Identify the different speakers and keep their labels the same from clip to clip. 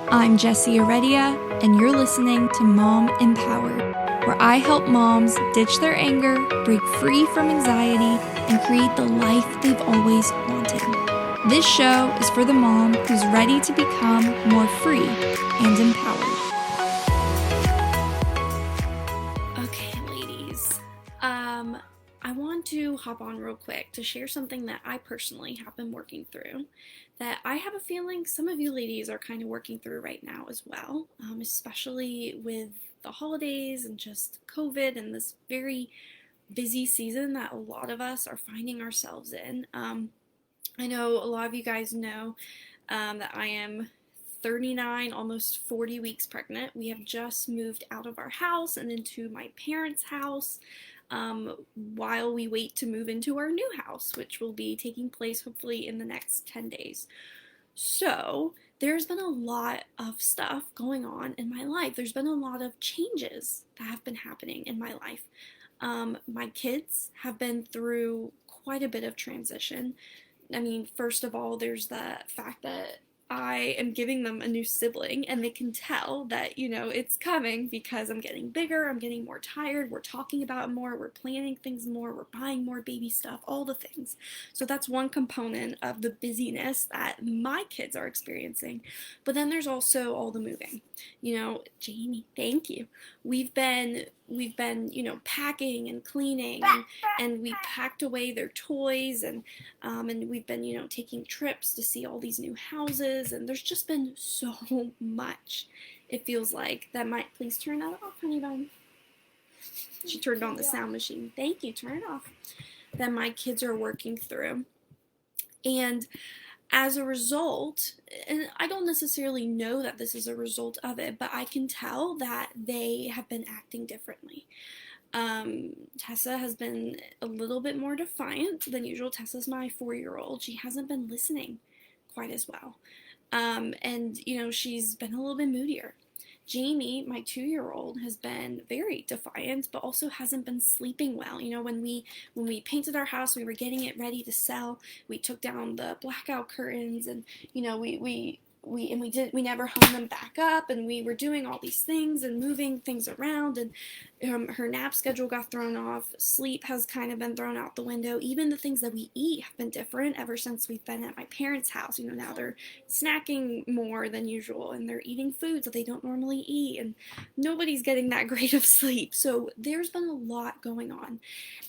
Speaker 1: I'm Jessie Heredia, and you're listening to Mom Empowered, where I help moms ditch their anger, break free from anxiety, and create the life they've always wanted. This show is for the mom who's ready to become more free and empowered.
Speaker 2: Okay, ladies. I want to hop on real quick to share something that I personally have been working through that I have a feeling some of you ladies are kind of working through right now as well, especially with the holidays and just COVID and this very busy season that a lot of us are finding ourselves in. I know a lot of you guys know that I am 39, almost 40 weeks pregnant. We have just moved out of our house and into my parents' house while we wait to move into our new house, which will be taking place hopefully in the next 10 days. So, there's been a lot of stuff going on in my life. There's been a lot of changes that have been happening in my life. My kids have been through quite a bit of transition. I mean, first of all, there's the fact that I am giving them a new sibling, and they can tell that, it's coming because I'm getting bigger, I'm getting more tired, we're talking about it more, we're planning things more, we're buying more baby stuff, all the things. So that's one component of the busyness that my kids are experiencing. But then there's also all the moving. Jamie, thank you. We've been packing and cleaning, and we packed away their toys, and we've been taking trips to see all these new houses, and there's just been so much. It feels like that. Might please turn that off, honey bun. She turned on the sound machine. Thank you. Turn it off. That my kids are working through, and as a result, and I don't necessarily know that this is a result of it, but I can tell that they have been acting differently. Tessa has been a little bit more defiant than usual. Tessa's my 4-year-old. She hasn't been listening quite as well. And she's been a little bit moodier. Jamie, my 2-year-old, has been very defiant, but also hasn't been sleeping well. When we painted our house, we were getting it ready to sell. We took down the blackout curtains, and we never hung them back up, and we were doing all these things and moving things around, and her nap schedule got thrown off. Sleep has kind of been thrown out the window. Even the things that we eat have been different ever since we've been at my parents' house. Now they're snacking more than usual, and they're eating foods that they don't normally eat, and nobody's getting that great of sleep. So there's been a lot going on,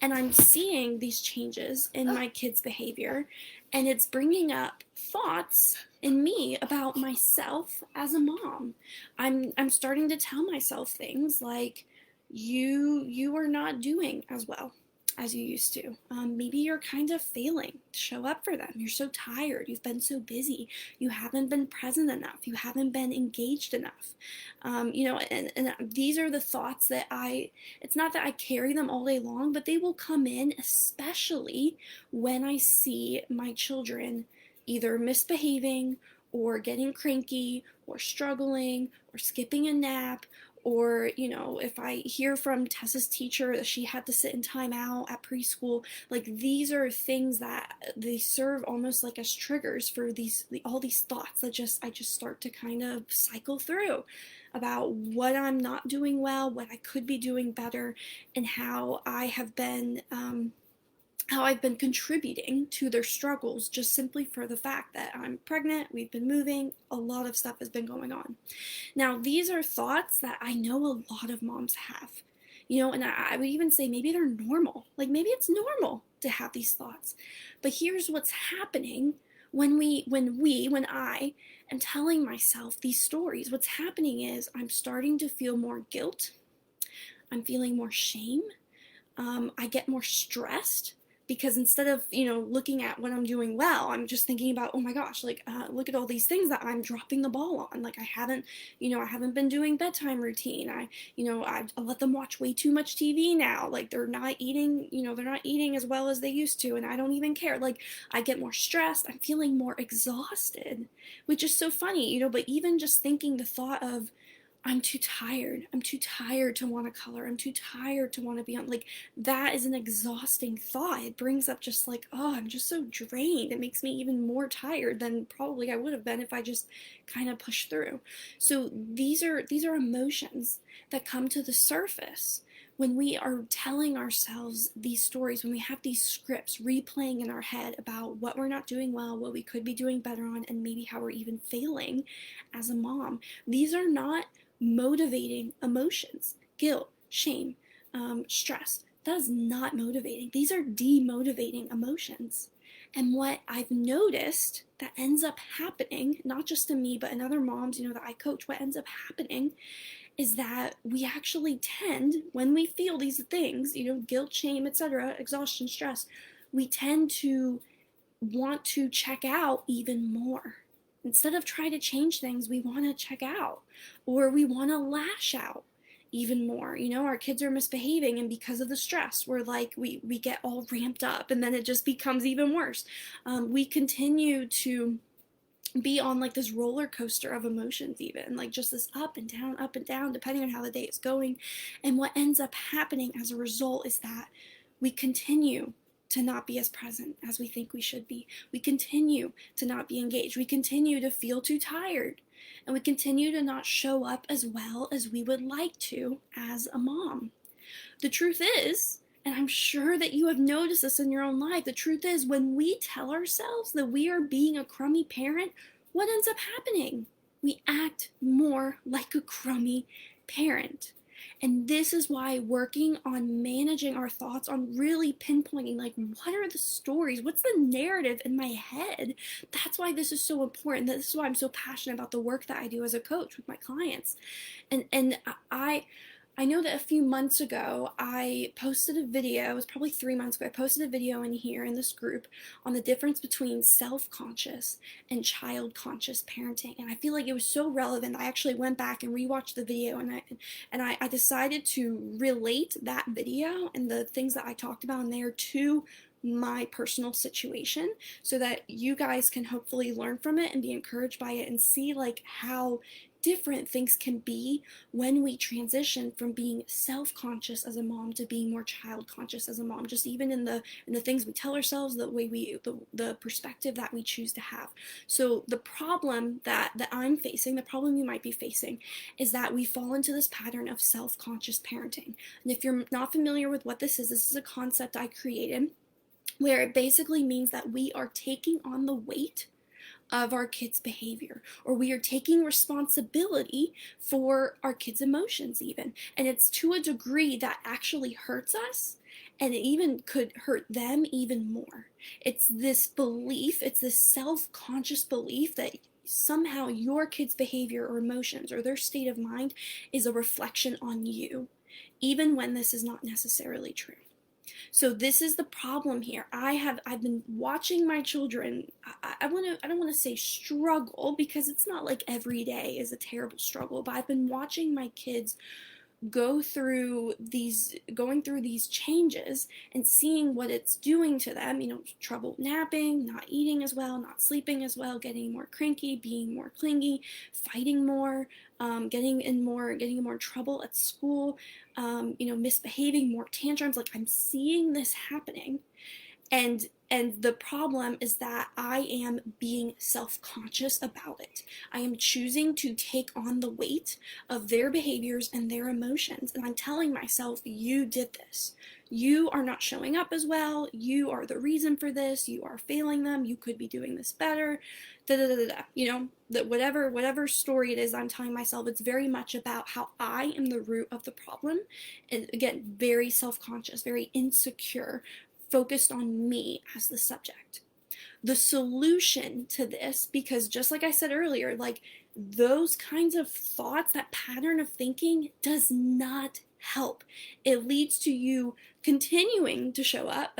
Speaker 2: and I'm seeing these changes in my kids' behavior, and it's bringing up thoughts in me about myself as a mom. I'm starting to tell myself things like, you are not doing as well as you used to. Maybe you're kind of failing to show up for them. You're so tired. You've been so busy. You haven't been present enough. You haven't been engaged enough. And these are the thoughts that it's not that I carry them all day long, but they will come in, especially when I see my children either misbehaving or getting cranky or struggling or skipping a nap, or if I hear from Tessa's teacher that she had to sit in timeout at preschool. Like, these are things that they serve almost like as triggers for all these thoughts that I just start to kind of cycle through about what I'm not doing well, what I could be doing better, and how I've been contributing to their struggles just simply for the fact that I'm pregnant, we've been moving, a lot of stuff has been going on. Now, these are thoughts that I know a lot of moms have, and I would even say maybe they're normal. Like, maybe it's normal to have these thoughts. But here's what's happening when I am telling myself these stories. What's happening is I'm starting to feel more guilt. I'm feeling more shame. I get more stressed, because instead of looking at what I'm doing well, I'm just thinking about, oh my gosh, like, look at all these things that I'm dropping the ball on. Like, I haven't been doing bedtime routine. I let them watch way too much TV now. Like, they're not eating as well as they used to, and I don't even care. Like, I get more stressed. I'm feeling more exhausted, which is so funny. But even just thinking the thought of, I'm too tired. I'm too tired to want to color. I'm too tired to want to be on. Like, that is an exhausting thought. It brings up just like, oh, I'm just so drained. It makes me even more tired than probably I would have been if I just kind of pushed through. So these are emotions that come to the surface when we are telling ourselves these stories, when we have these scripts replaying in our head about what we're not doing well, what we could be doing better on, and maybe how we're even failing as a mom. These are not motivating emotions. Guilt, shame, stress. That is not motivating. These are demotivating emotions. And what I've noticed that ends up happening, not just to me, but in other moms, that I coach, what ends up happening is that we actually tend, when we feel these things, guilt, shame, etc., exhaustion, stress, we tend to want to check out even more. Instead of try to change things, we want to check out, or we want to lash out even more. Our kids are misbehaving, and because of the stress, we're like, we get all ramped up, and then it just becomes even worse. We continue to be on like this roller coaster of emotions, even like just this up and down, depending on how the day is going. And what ends up happening as a result is that we continue to not be as present as we think we should be. We continue to not be engaged. We continue to feel too tired. And we continue to not show up as well as we would like to as a mom. The truth is, and I'm sure that you have noticed this in your own life, the truth is, when we tell ourselves that we are being a crummy parent, what ends up happening? We act more like a crummy parent. And this is why working on managing our thoughts, on really pinpointing, like, what are the stories? What's the narrative in my head? That's why this is so important. This is why I'm so passionate about the work that I do as a coach with my clients. And I know that a few months ago, I posted a video, it was probably 3 months ago, I posted a video in here in this group on the difference between self-conscious and child-conscious parenting. And I feel like it was so relevant. I actually went back and rewatched the video, and I decided to relate that video and the things that I talked about in there to my personal situation, so that you guys can hopefully learn from it and be encouraged by it and see like how different things can be when we transition from being self-conscious as a mom to being more child-conscious as a mom, just even in the things we tell ourselves, the way the perspective that we choose to have. So the problem that I'm facing, the problem you might be facing, is that we fall into this pattern of self-conscious parenting. And if you're not familiar with what this is a concept I created where it basically means that we are taking on the weight of our kids' behavior, or we are taking responsibility for our kids' emotions even. And it's to a degree that actually hurts us, and it even could hurt them even more. It's this belief, it's this self-conscious belief that somehow your kids' behavior or emotions or their state of mind is a reflection on you, even when this is not necessarily true. So this is the problem here. I've been watching my children. I don't want to say struggle, because it's not like every day is a terrible struggle, but I've been watching my kids going through these changes and seeing what it's doing to them. Trouble napping, not eating as well, not sleeping as well, getting more cranky, being more clingy, fighting more, getting in more trouble at school, misbehaving, more tantrums. Like, I'm seeing this happening. And the problem is that I am being self-conscious about it. I am choosing to take on the weight of their behaviors and their emotions. And I'm telling myself, you did this. You are not showing up as well. You are the reason for this. You are failing them. You could be doing this better. That whatever story it is I'm telling myself, it's very much about how I am the root of the problem. And again, very self-conscious, very insecure, focused on me as the subject. The solution to this, because just like I said earlier, like, those kinds of thoughts, that pattern of thinking does not help. It leads to you continuing to show up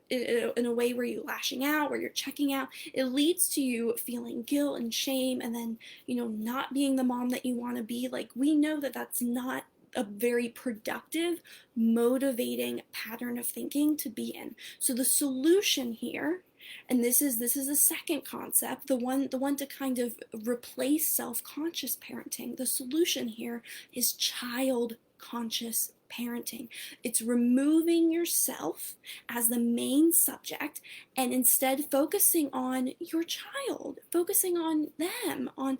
Speaker 2: in a way where you're lashing out, where you're checking out. It leads to you feeling guilt and shame, and then not being the mom that you want to be. Like, we know that that's not a very productive, motivating pattern of thinking to be in. So the solution here And this is the second concept, the one to kind of replace self-conscious parenting. The solution here is child conscious parenting. It's removing yourself as the main subject and instead focusing on your child, focusing on them, on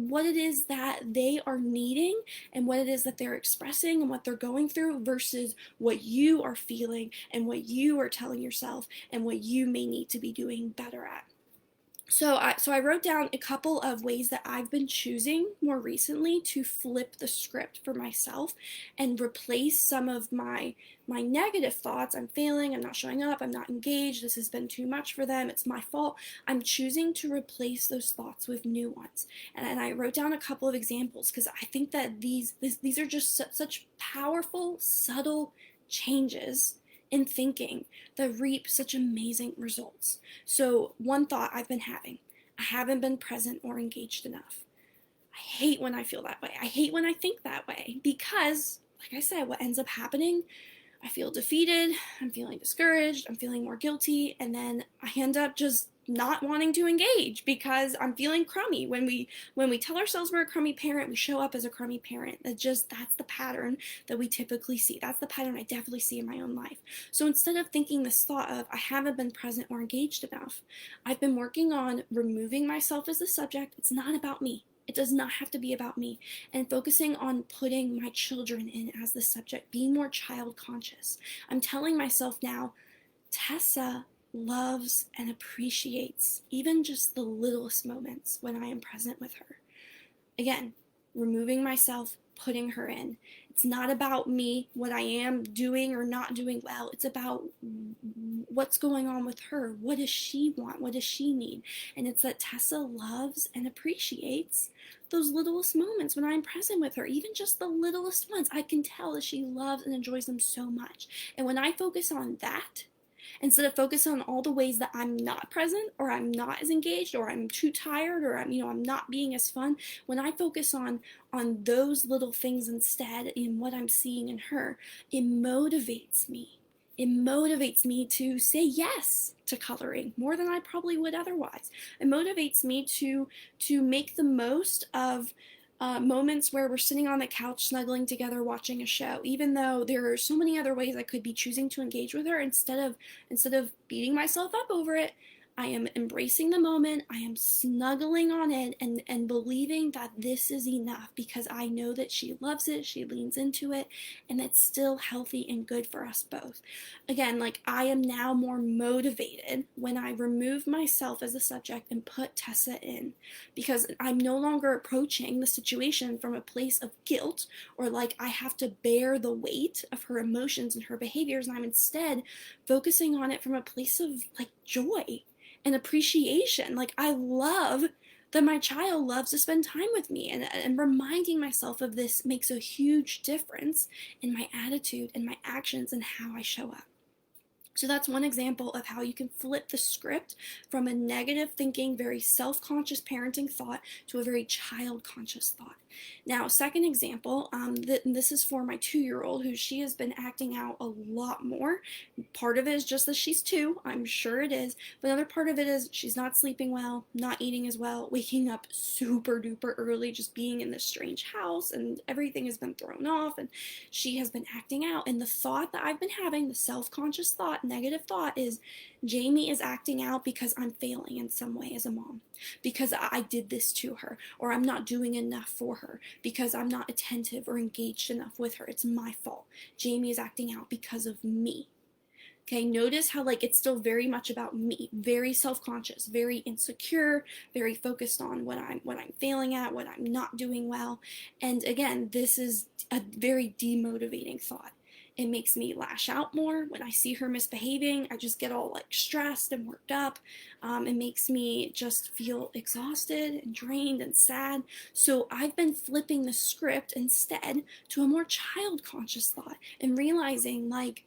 Speaker 2: what it is that they are needing and what it is that they're expressing and what they're going through versus what you are feeling and what you are telling yourself and what you may need to be doing better at. So I wrote down a couple of ways that I've been choosing more recently to flip the script for myself and replace some of my negative thoughts. I'm failing, I'm not showing up, I'm not engaged, this has been too much for them, it's my fault. I'm choosing to replace those thoughts with new ones. And I wrote down a couple of examples because I think that these are just such powerful, subtle changes in thinking that reap such amazing results. So one thought I've been having, I haven't been present or engaged enough. I hate when I feel that way. I hate when I think that way because, like I said, what ends up happening, I feel defeated, I'm feeling discouraged, I'm feeling more guilty, and then I end up just not wanting to engage because I'm feeling crummy. When we tell ourselves we're a crummy parent, we show up as a crummy parent. That's the pattern that we typically see. That's the pattern I definitely see in my own life. So instead of thinking this thought of I haven't been present or engaged enough, I've been working on removing myself as the subject. It's not about me. It does not have to be about me. And focusing on putting my children in as the subject, being more child conscious. I'm telling myself now, Tessa loves and appreciates even just the littlest moments when I am present with her. Again, removing myself, putting her in. It's not about me, what I am doing or not doing well. It's about what's going on with her. What does she want? What does she need? And it's that Tessa loves and appreciates those littlest moments when I'm present with her, even just the littlest ones. I can tell that she loves and enjoys them so much. And when I focus on that, instead of focusing on all the ways that I'm not present or I'm not as engaged or I'm too tired or I'm not being as fun, when I focus on those little things instead in what I'm seeing in her, it motivates me. It motivates me to say yes to coloring more than I probably would otherwise. It motivates me to make the most of moments where we're sitting on the couch snuggling together watching a show, even though there are so many other ways I could be choosing to engage with her. Instead of beating myself up over it, I am embracing the moment, I am snuggling on it and believing that this is enough because I know that she loves it, she leans into it, and it's still healthy and good for us both. Again, like I am now more motivated when I remove myself as a subject and put Tessa in because I'm no longer approaching the situation from a place of guilt or like I have to bear the weight of her emotions and her behaviors, and I'm instead focusing on it from a place of like joy and appreciation. Like I love that my child loves to spend time with me, and reminding myself of this makes a huge difference in my attitude and my actions and how I show up. So that's one example of how you can flip the script from a negative thinking, very self-conscious parenting thought to a very child-conscious thought. Now, second example, this is for my 2-year-old who she has been acting out a lot more. Part of it is just that she's 2, I'm sure it is, but another part of it is she's not sleeping well, not eating as well, waking up super duper early, just being in this strange house, and everything has been thrown off, and she has been acting out. And the thought that I've been having, the self-conscious thought, negative thought, is Jamie is acting out because I'm failing in some way as a mom, because I did this to her, or I'm not doing enough for her, because I'm not attentive or engaged enough with her. It's my fault. Jamie is acting out because of me. Okay, notice how like it's still very much about me, very self-conscious, very insecure, very focused on what I'm failing at, what I'm not doing well. And again, this is a very demotivating thought. It makes me lash out more when I see her misbehaving. I just get all like stressed and worked up. It makes me just feel exhausted and drained and sad. So I've been flipping the script instead to a more child conscious thought and realizing like,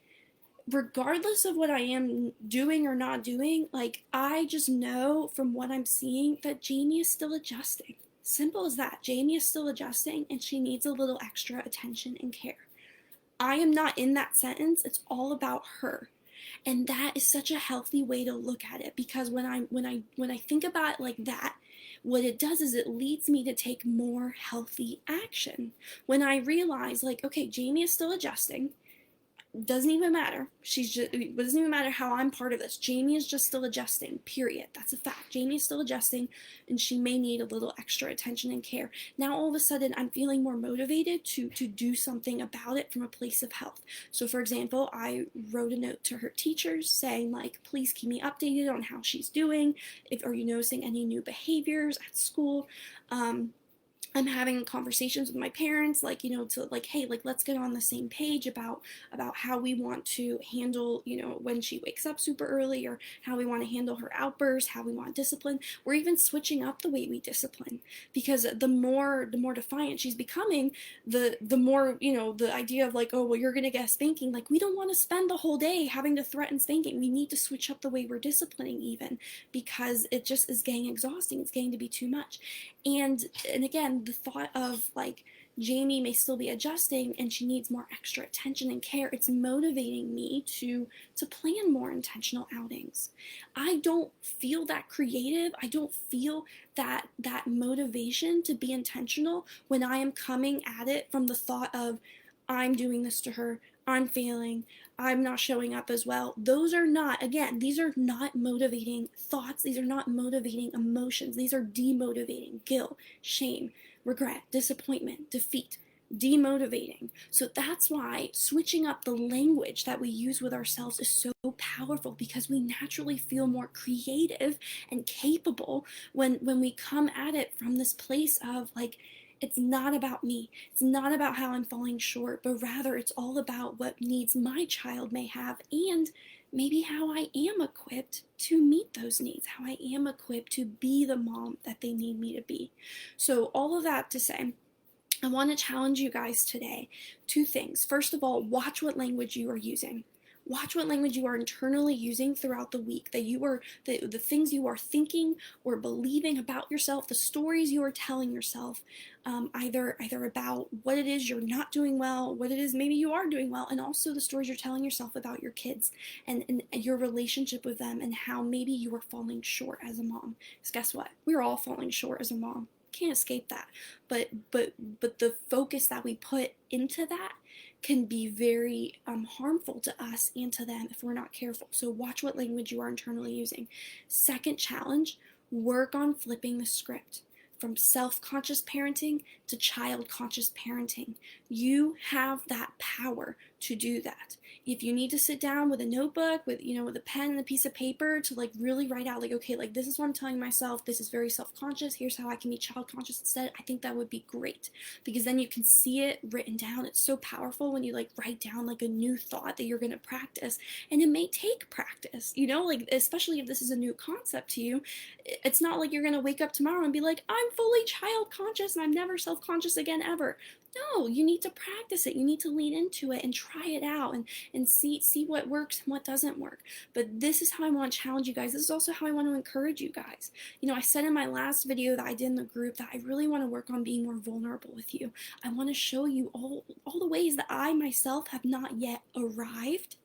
Speaker 2: regardless of what I am doing or not doing, like I just know from what I'm seeing that Jamie is still adjusting. Simple as that. Jamie is still adjusting and she needs a little extra attention and care. I am not in that sentence. It's all about her. And that is such a healthy way to look at it, because when I think about it like that, what it does is it leads me to take more healthy action. When I realize, like, okay, Jamie is still adjusting, doesn't even matter. It doesn't even matter how I'm part of this. Jamie is just still adjusting, period. That's a fact. Jamie is still adjusting, and she may need a little extra attention and care. Now, all of a sudden, I'm feeling more motivated to do something about it from a place of health. So, for example, I wrote a note to her teachers saying, like, please keep me updated on how she's doing. Are you noticing any new behaviors at school? I'm having conversations with my parents, like, to, like, hey, like, let's get on the same page about how we want to handle, when she wakes up super early, or how we want to handle her outbursts, how we want discipline. We're even switching up the way we discipline, because the more defiant she's becoming, the more, the idea of, like, oh, well, you're gonna get a spanking, like, we don't want to spend the whole day having to threaten spanking. We need to switch up the way we're disciplining, even, because it just is getting exhausting. It's getting to be too much. And again, the thought of, like, Jamie may still be adjusting and she needs more extra attention and care, it's motivating me to plan more intentional outings. I don't feel that creative. I don't feel that motivation to be intentional when I am coming at it from the thought of, I'm doing this to her, I'm failing, I'm not showing up as well. These are not motivating thoughts. These are not motivating emotions. These are demotivating. Guilt, shame, regret, disappointment, defeat, demotivating. So that's why switching up the language that we use with ourselves is so powerful, because we naturally feel more creative and capable when we come at it from this place of, like, it's not about me. It's not about how I'm falling short, but rather it's all about what needs my child may have, and maybe how I am equipped to meet those needs, how I am equipped to be the mom that they need me to be. So all of that to say, I want to challenge you guys today. 2 things. First of all, watch what language you are using. Watch what language you are internally using throughout the week, that you are the things you are thinking or believing about yourself, the stories you are telling yourself, either about what it is you're not doing well, what it is maybe you are doing well, and also the stories you're telling yourself about your kids and your relationship with them, and how maybe you are falling short as a mom. Because guess what? We're all falling short as a mom. Can't escape that. But the focus that we put into that can be very harmful to us and to them if we're not careful. So watch what language you are internally using. Second challenge, work on flipping the script from self-conscious parenting to child-conscious parenting. You have that power to do that. If you need to sit down with a notebook, with a pen and a piece of paper to, like, really write out, like, okay, like, this is what I'm telling myself, this is very self-conscious, here's how I can be child-conscious instead, I think that would be great, because then you can see it written down. It's so powerful when you, like, write down, like, a new thought that you're going to practice, and it may take practice, like, especially if this is a new concept to you. It's not like you're going to wake up tomorrow and be like, I'm fully child-conscious and I'm never self-conscious again ever. No, you need to practice it. You need to lean into it and try it out and see what works and what doesn't work. But this is how I want to challenge you guys. This is also how I want to encourage you guys. I said in my last video that I did in the group that I really want to work on being more vulnerable with you. I want to show you all the ways that I myself have not yet arrived,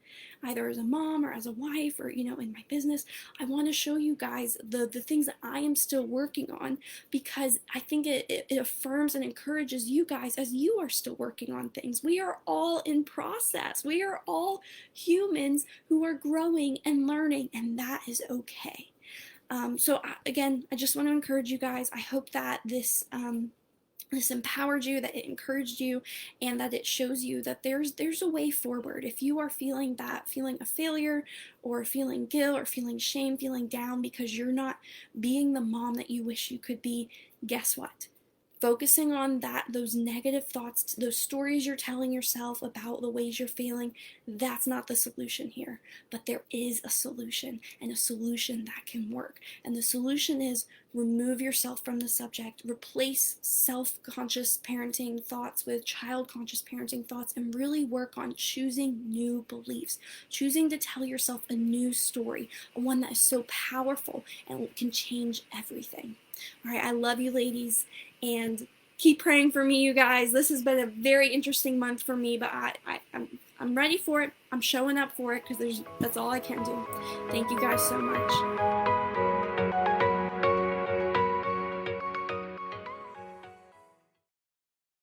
Speaker 2: either as a mom or as a wife, or in my business. I want to show you guys the things that I am still working on, because I think it affirms and encourages you guys as you are still working on things. We are all in process. We are all humans who are growing and learning, and that is okay. Again, I just want to encourage you guys. I hope that this empowered you, that it encouraged you, and that it shows you that there's a way forward. If you are feeling a failure, or feeling guilt, or feeling shame, feeling down because you're not being the mom that you wish you could be, guess what? Focusing on those negative thoughts, those stories you're telling yourself about the ways you're failing, that's not the solution here. But there is a solution, and a solution that can work. And the solution is remove yourself from the subject, replace self-conscious parenting thoughts with child-conscious parenting thoughts, and really work on choosing new beliefs, choosing to tell yourself a new story, one that is so powerful and can change everything. All right, I love you, ladies, and keep praying for me, you guys. This has been a very interesting month for me, but I'm ready for it. I'm showing up for it because that's all I can do. Thank you guys so much.